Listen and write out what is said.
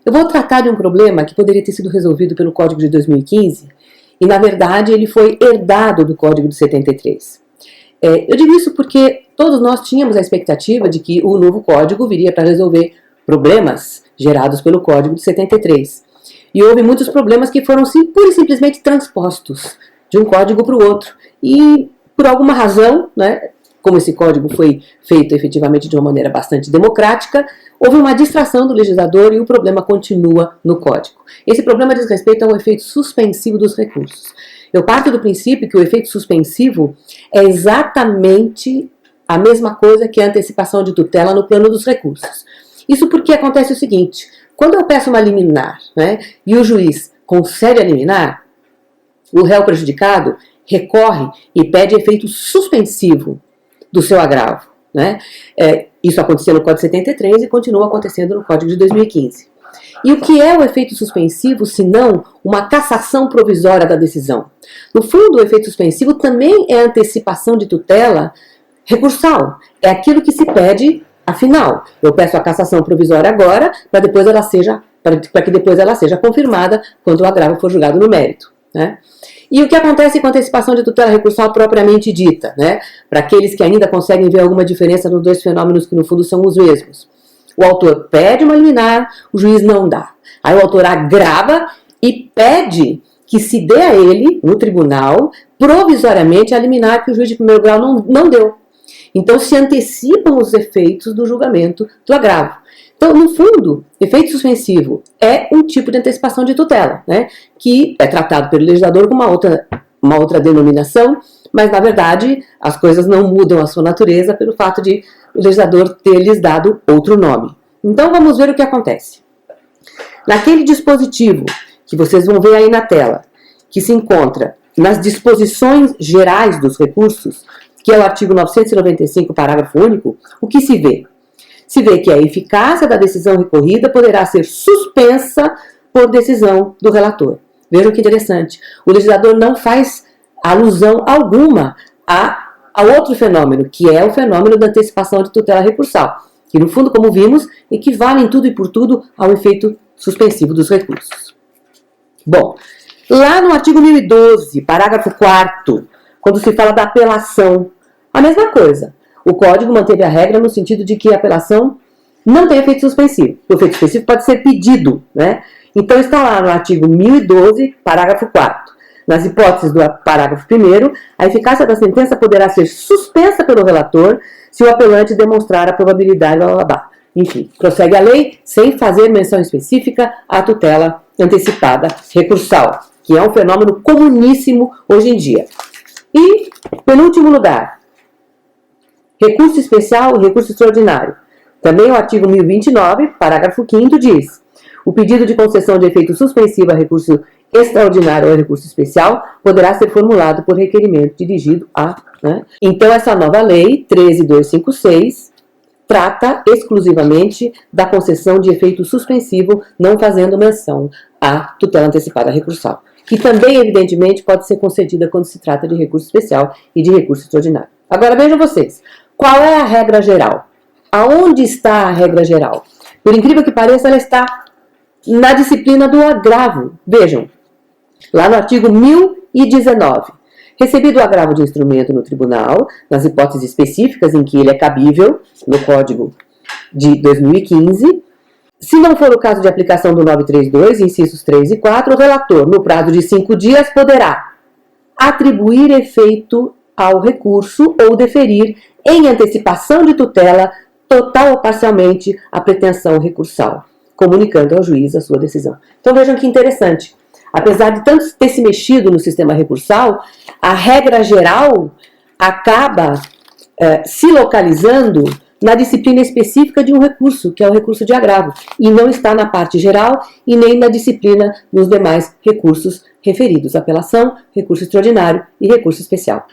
Eu vou tratar de um problema que poderia ter sido resolvido pelo Código de 2015 e, na verdade, ele foi herdado do Código de 73. Eu digo isso porque todos nós tínhamos a expectativa de que o novo Código viria para resolver problemas gerados pelo Código de 73. E houve muitos problemas que foram pura e simplesmente transpostos de um código para o outro. E, por alguma razão, né, como esse código foi feito efetivamente de uma maneira bastante democrática, houve uma distração do legislador e o problema continua no código. Esse problema diz respeito ao efeito suspensivo dos recursos. Eu parto do princípio que o efeito suspensivo é exatamente a mesma coisa que a antecipação de tutela no plano dos recursos. Isso porque acontece o seguinte: quando eu peço uma liminar, né, e o juiz concede a liminar, o réu prejudicado recorre e pede efeito suspensivo do seu agravo, né? Isso aconteceu no Código 73 e continua acontecendo no Código de 2015. E o que é o efeito suspensivo, se não uma cassação provisória da decisão? No fundo, o efeito suspensivo também é antecipação de tutela recursal. É aquilo que se pede, afinal. Eu peço a cassação provisória agora, para que depois ela seja confirmada quando o agravo for julgado no mérito, né? E o que acontece com a antecipação de tutela recursal propriamente dita, né? Para aqueles que ainda conseguem ver alguma diferença nos dois fenômenos que no fundo são os mesmos. O autor pede uma liminar, o juiz não dá. Aí o autor agrava e pede que se dê a ele, no tribunal, provisoriamente a liminar que o juiz de primeiro grau não deu. Então se antecipam os efeitos do julgamento do agravo. Então, no fundo, efeito suspensivo é um tipo de antecipação de tutela, né, que é tratado pelo legislador com uma outra denominação, mas, na verdade, as coisas não mudam a sua natureza pelo fato de o legislador ter lhes dado outro nome. Então, vamos ver o que acontece. Naquele dispositivo que vocês vão ver aí na tela, que se encontra nas disposições gerais dos recursos, que é o artigo 995, parágrafo único, o que se vê? Se vê que a eficácia da decisão recorrida poderá ser suspensa por decisão do relator. Vejam que interessante. O legislador não faz alusão alguma a outro fenômeno, que é o fenômeno da antecipação de tutela recursal, que no fundo, como vimos, equivale em tudo e por tudo ao efeito suspensivo dos recursos. Bom, lá no artigo 1012, parágrafo 4º, quando se fala da apelação, a mesma coisa. O Código manteve a regra no sentido de que a apelação não tem efeito suspensivo. O efeito suspensivo pode ser pedido, né? Então está lá no artigo 1012, parágrafo 4º. Nas hipóteses do parágrafo 1º, a eficácia da sentença poderá ser suspensa pelo relator se o apelante demonstrar a probabilidade, blá, blá, blá. Enfim, prossegue a lei sem fazer menção específica à tutela antecipada recursal, que é um fenômeno comuníssimo hoje em dia. E, penúltimo lugar, recurso especial e recurso extraordinário. Também o artigo 1029, parágrafo 5º, diz: o pedido de concessão de efeito suspensivo a recurso extraordinário ou a recurso especial poderá ser formulado por requerimento dirigido a... Né? Então, essa nova lei, 13.256, trata exclusivamente da concessão de efeito suspensivo, não fazendo menção à tutela antecipada recursal, que também, evidentemente, pode ser concedida quando se trata de recurso especial e de recurso extraordinário. Agora, vejam vocês. Qual é a regra geral? Aonde está a regra geral? Por incrível que pareça, ela está na disciplina do agravo. Vejam, lá no artigo 1019. Recebido o agravo de instrumento no tribunal, nas hipóteses específicas em que ele é cabível, no Código de 2015, se não for o caso de aplicação do 932, incisos 3 e 4, o relator, no prazo de 5 dias, poderá atribuir efeito ao recurso ou deferir, em antecipação de tutela, total ou parcialmente, a pretensão recursal, comunicando ao juiz a sua decisão. Então vejam que interessante. Apesar de tanto ter se mexido no sistema recursal, a regra geral acaba se localizando na disciplina específica de um recurso, que é o recurso de agravo, e não está na parte geral e nem na disciplina dos demais recursos referidos: apelação, recurso extraordinário e recurso especial.